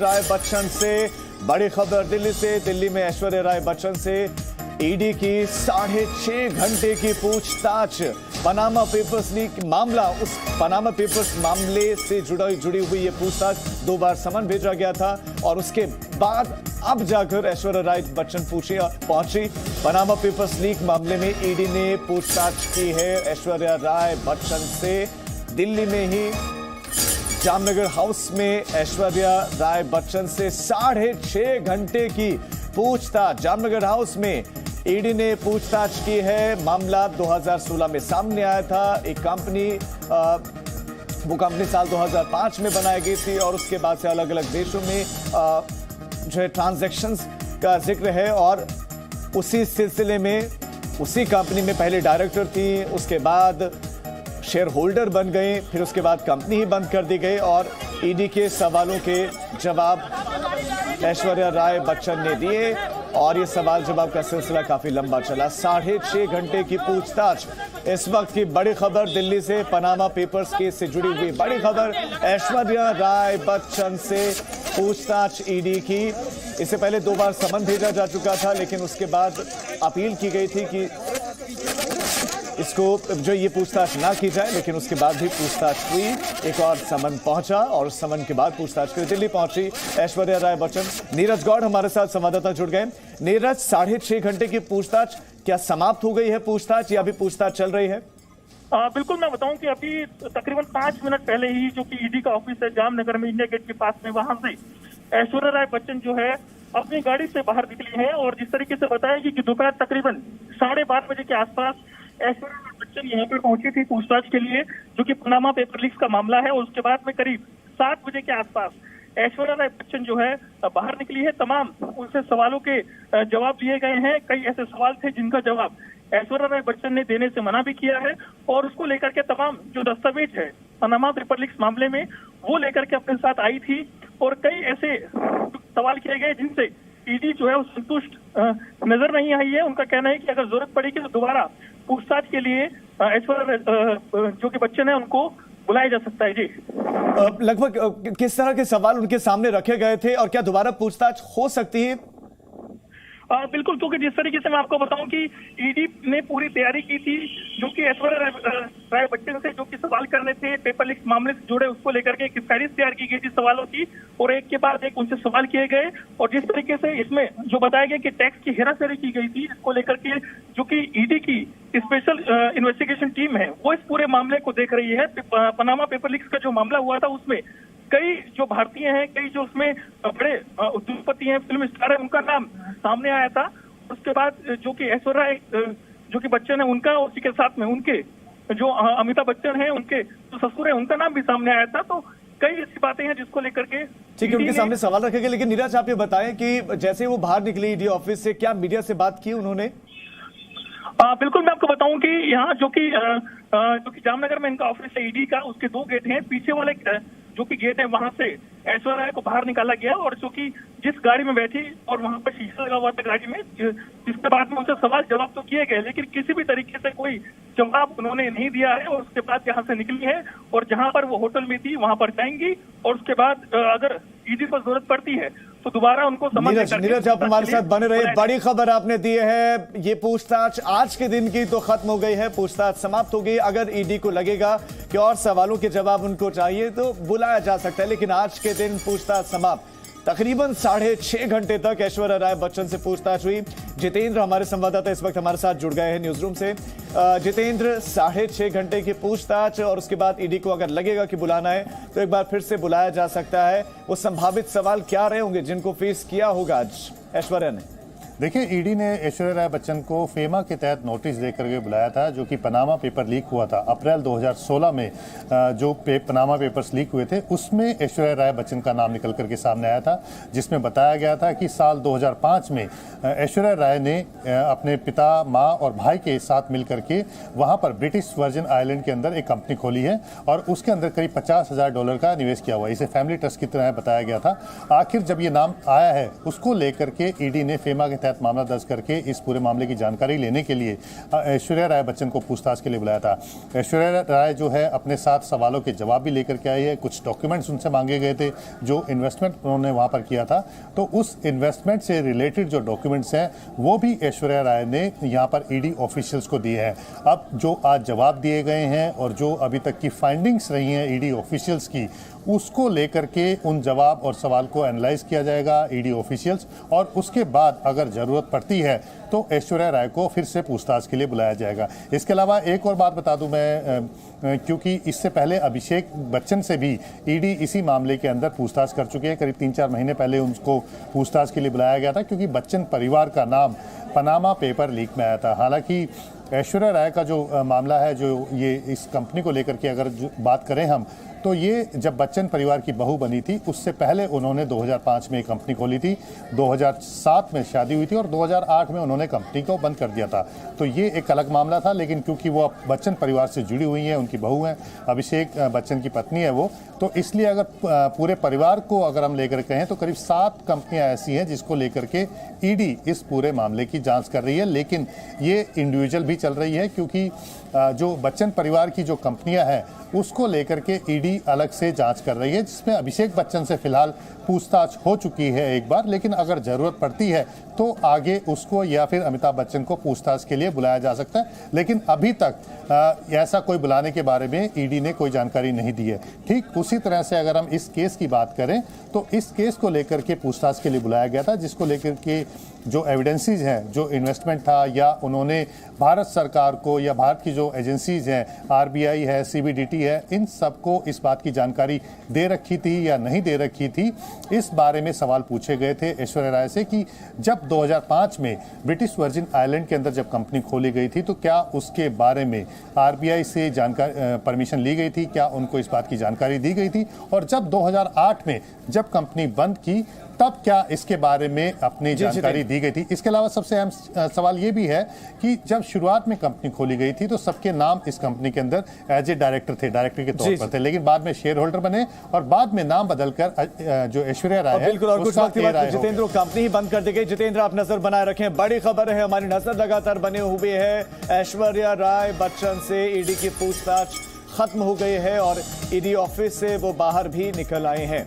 राय बच्चन से बड़ी खबर दिल्ली में ऐश्वर्या राय बच्चन से ईडी की 6.5 घंटे की पूछताछ। पनामा पेपर्स लीक मामला, उस पनामा पेपर्स मामले से जुड़ी हुई ये पूछताछ 2 बार समन भेजा गया था और उसके बाद अब जाकर ऐश्वर्या राय बच्चन पहुंची। पनामा पेपर्स लीक मामले में ईडी ने पूछताछ की है ऐश्वर्या राय बच्चन से। दिल्ली में ही जामनगर हाउस में ऐश्वर्या राय बच्चन से 6.5 घंटे की पूछताछ। जामनगर हाउस में ईडी ने पूछताछ की है। मामला 2016 में सामने आया था। एक कंपनी वो कंपनी साल 2005 में बनाई गई थी और उसके बाद से अलग अलग देशों में जो है ट्रांजैक्शंस का जिक्र है और उसी सिलसिले में उसी कंपनी में पहले डायरेक्टर थी, उसके बाद शेयर होल्डर बन गए, फिर उसके बाद कंपनी ही बंद कर दी गई और ईडी के सवालों के जवाब ऐश्वर्या राय बच्चन ने दिए और ये सवाल जवाब का सिलसिला काफी लंबा चला। 6.5 घंटे की पूछताछ। इस वक्त की बड़ी खबर दिल्ली से, पनामा पेपर्स केस से जुड़ी हुई बड़ी खबर। ऐश्वर्या राय बच्चन से पूछताछ ईडी की। इससे पहले 2 बार समन भेजा जा चुका था, लेकिन उसके बाद अपील की गई थी कि इसको जो ये पूछताछ ना की जाए, लेकिन उसके बाद भी पूछताछ हुई। एक और समन पहुंचा और उस समन के बाद पूछताछ के लिए दिल्ली पहुंची ऐश्वर्या राय बच्चन। नीरज गौड़ हमारे साथ संवाददाता जुड़ गए। नीरज, 6.5 घंटे की पूछताछ क्या समाप्त हो गई है पूछताछ या अभी पूछताछ चल रही है? बिल्कुल, मैं बताऊं कि अभी तकरीबन 5 मिनट पहले ही जो कि ईडी का ऑफिस है जामनगर में इंडिया गेट के पास में, वहां से ऐश्वर्या राय बच्चन जो है अपनी गाड़ी से बाहर निकली है और जिस तरीके से बताया कि दोपहर तकरीबन 12:30 बजे के आसपास ऐश्वर्या राय बच्चन यहाँ पर पहुंची थी पूछताछ के लिए, जो कि पनामा पेपर लीक्स का मामला है। और उसके बाद में करीब 7 बजे के आसपास ऐश्वर्या राय बच्चन जो है बाहर निकली है। तमाम उनसे सवालों के जवाब दिए गए हैं। कई ऐसे सवाल थे जिनका जवाब ऐश्वर्या राय बच्चन ने देने से मना भी किया है और उसको लेकर के तमाम जो दस्तावेज है पनामा पेपर लीक्स मामले में वो लेकर के अपने साथ आई थी और कई ऐसे सवाल किए गए जिनसे ईडी जो है वो संतुष्ट नजर नहीं आई है। उनका कहना है कि अगर जरूरत पड़ेगी तो दोबारा पूछताछ के लिए ऐश्वर्या जो कि बच्चन है उनको बुलाया जा सकता है। जी, लगभग किस तरह के सवाल उनके सामने रखे गए थे और क्या दोबारा पूछताछ हो सकती है? बिल्कुल, क्योंकि जिस तरीके से मैं आपको बताऊं कि ईडी ने पूरी तैयारी की थी, जो कि ऐश्वर्या राय बच्चन से जो कि सवाल करने थे पेपर लीक मामले से जुड़े, उसको लेकर के एक फहरिस्त तैयार की गई थी सवालों की और एक के बाद एक उनसे सवाल किए गए। और जिस तरीके से इसमें जो बताया गया कि टैक्स की हेराफेरी की गई थी, इसको लेकर के जो कि ईडी की स्पेशल इन्वेस्टिगेशन टीम है वो इस पूरे मामले को देख रही है। पनामा पेपर लीक्स का जो मामला हुआ था उसमें कई जो भारतीय हैं, कई जो उसमें बड़े उद्योगपति हैं, फिल्म स्टार है, उनका नाम सामने आया था। उसके बाद जो कि ऐश्वर्या जो कि बच्चन है उनका, उसी के साथ में उनके जो अमिताभ बच्चन है उनके जो ससुर है उनका नाम भी सामने आया था। तो कई ऐसी बातें हैं जिसको लेकर के ठीक है उनके सामने सवाल रखे गए। लेकिन नीरज, आप ये बताएं कि जैसे वो बाहर निकली ईडी ऑफिस से, क्या मीडिया से बात की उन्होंने? बिल्कुल, मैं आपको बताऊं कि यहाँ जो कि जामनगर में इनका ऑफिस है ईडी का, उसके 2 गेट हैं। पीछे वाले जो कि गेट है वहां से ऐश्वर्या राय को बाहर निकाला गया और जो कि जिस गाड़ी में बैठी और वहां पर शीशा लगा हुआ था गाड़ी में, जिसके बाद में उनसे सवाल जवाब तो किए गए लेकिन किसी भी तरीके से कोई जवाब उन्होंने नहीं दिया है। और उसके बाद यहाँ से निकली है और जहां पर वो होटल में थी वहां पर जाएंगी और उसके बाद अगर ईडी को जरूरत पड़ती है तो दोबारा उनको समझ। नीरज, आप हमारे साथ बने रहे। बड़ी खबर आपने दी है। ये पूछताछ आज के दिन की तो खत्म हो गई है, पूछताछ समाप्त हो गई। अगर ईडी को लगेगा कि और सवालों के जवाब उनको चाहिए तो बुलाया जा सकता है, लेकिन आज के दिन पूछताछ समाप्त। तकरीबन 6.5 घंटे तक ऐश्वर्या राय बच्चन से पूछताछ हुई। जितेंद्र हमारे संवाददाता इस वक्त हमारे साथ जुड़ गए हैं न्यूज रूम से। जितेंद्र, 6.5 घंटे की पूछताछ और उसके बाद ईडी को अगर लगेगा कि बुलाना है तो एक बार फिर से बुलाया जा सकता है। वो संभावित सवाल क्या रहे होंगे जिनको फेस किया होगा आज ऐश्वर्या ने? देखिए, ईडी ने ऐश्वर्या राय बच्चन को फेमा के तहत नोटिस देकर के बुलाया था, जो कि पनामा पेपर लीक हुआ था अप्रैल 2016 में। जो पनामा पेपर्स लीक हुए थे उसमें ऐश्वर्या राय बच्चन का नाम निकल करके सामने आया था, जिसमें बताया गया था कि साल 2005 में ऐश्वर्या राय ने अपने पिता, माँ और भाई के साथ मिलकर के वहाँ पर ब्रिटिश वर्जिन आइलैंड के अंदर एक कंपनी खोली है और उसके अंदर करीब $50,000 का निवेश किया हुआ है। इसे फैमिली ट्रस्ट की तरह बताया गया था। आखिर जब ये नाम आया है उसको लेकर के ईडी ने फेमा के तहत मामला दर्ज करके इस पूरे मामले की जानकारी लेने के लिए ऐश्वर्या राय बच्चन को पूछताछ के लिए बुलाया था। ऐश्वर्या राय जो है अपने साथ सवालों के जवाब भी लेकर के आई है। कुछ डॉक्यूमेंट्स उनसे मांगे गए थे जो इन्वेस्टमेंट उन्होंने वहां पर किया था, तो उस इन्वेस्टमेंट से रिलेटेड जो डॉक्यूमेंट्स हैं वो भी ऐश्वर्या राय ने यहाँ पर ईडी ऑफिशियल्स को दिए हैं। अब जो आज जवाब दिए गए हैं और जो अभी तक की फाइंडिंग्स रही हैं ईडी ऑफिशियल्स की, उसको लेकर के उन जवाब और सवाल को एनालाइज किया जाएगा ईडी ऑफिशियल्स, और उसके बाद अगर ज़रूरत पड़ती है तो ऐश्वर्या राय को फिर से पूछताछ के लिए बुलाया जाएगा। इसके अलावा एक और बात बता दूं मैं, क्योंकि इससे पहले अभिषेक बच्चन से भी ईडी इसी मामले के अंदर पूछताछ कर चुके हैं। करीब 3-4 महीने पहले उनको पूछताछ के लिए बुलाया गया था क्योंकि बच्चन परिवार का नाम पनामा पेपर लीक में आया था। हालांकि ऐश्वर्या राय का जो मामला है, जो ये इस कंपनी को लेकर के अगर बात करें हम, तो ये जब बच्चन परिवार की बहू बनी थी उससे पहले उन्होंने 2005 में कंपनी खोली थी, 2007 में शादी हुई थी और 2008 में उन्होंने कंपनी को बंद कर दिया था। तो ये एक अलग मामला था, लेकिन क्योंकि वो बच्चन परिवार से जुड़ी हुई हैं, उनकी बहू हैं, अभिषेक बच्चन की पत्नी है वो, तो इसलिए अगर पूरे परिवार को अगर हम लेकर कहें तो करीब 7 कंपनियां ऐसी हैं जिसको लेकर के ईडी इस पूरे मामले की जांच कर रही है। लेकिन ये इंडिविजुअल भी चल रही है क्योंकि जो बच्चन परिवार की जो कंपनियां हैं उसको लेकर के ईडी अलग से जांच कर रही है, जिसमें अभिषेक बच्चन से फिलहाल पूछताछ हो चुकी है एक बार, लेकिन अगर ज़रूरत पड़ती है तो आगे उसको या फिर अमिताभ बच्चन को पूछताछ के लिए बुलाया जा सकता है। लेकिन अभी तक ऐसा कोई बुलाने के बारे में ईडी ने कोई जानकारी नहीं दी है। ठीक उसी तरह से अगर हम इस केस की बात करें तो इस केस को लेकर के पूछताछ के लिए बुलाया गया था, जिसको लेकर के जो एविडेंसीज हैं, जो इन्वेस्टमेंट था या उन्होंने भारत सरकार को या भारत की जो एजेंसीज हैं, आरबीआई है, सीबीडीटी है, इन सबको इस बात की जानकारी दे रखी थी या नहीं दे रखी थी, इस बारे में सवाल पूछे गए थे ऐश्वर्या राय से कि जब 2005 में ब्रिटिश वर्जिन आइलैंड के अंदर जब कंपनी खोली गई थी तो क्या उसके बारे में आरबीआई से जानकारी परमिशन ली गई थी, क्या उनको इस बात की जानकारी दी गई थी, और जब 2008 में जब कंपनी बंद की तब क्या इसके बारे में अपनी जानकारी दी गई थी। इसके अलावा सबसे अहम सवाल ये भी है कि जब शुरुआत में कंपनी खोली गई थी तो सबके नाम इस कंपनी के अंदर एज ए डायरेक्टर के तौर पर थे, लेकिन बाद में शेयर होल्डर बने और बाद में नाम बदलकर जो ऐश्वर्या राय है, बिल्कुल, और कुछ वक्त बाद जितेंद्र कंपनी ही बंद कर दी गई। जितेंद्र, आप नजर बनाए रखें, बड़ी खबर है, हमारी नजर लगातार बने हुए है। ऐश्वर्या राय बच्चन से ईडी की पूछताछ खत्म हो गई है और ईडी ऑफिस से वो बाहर भी निकल आए हैं।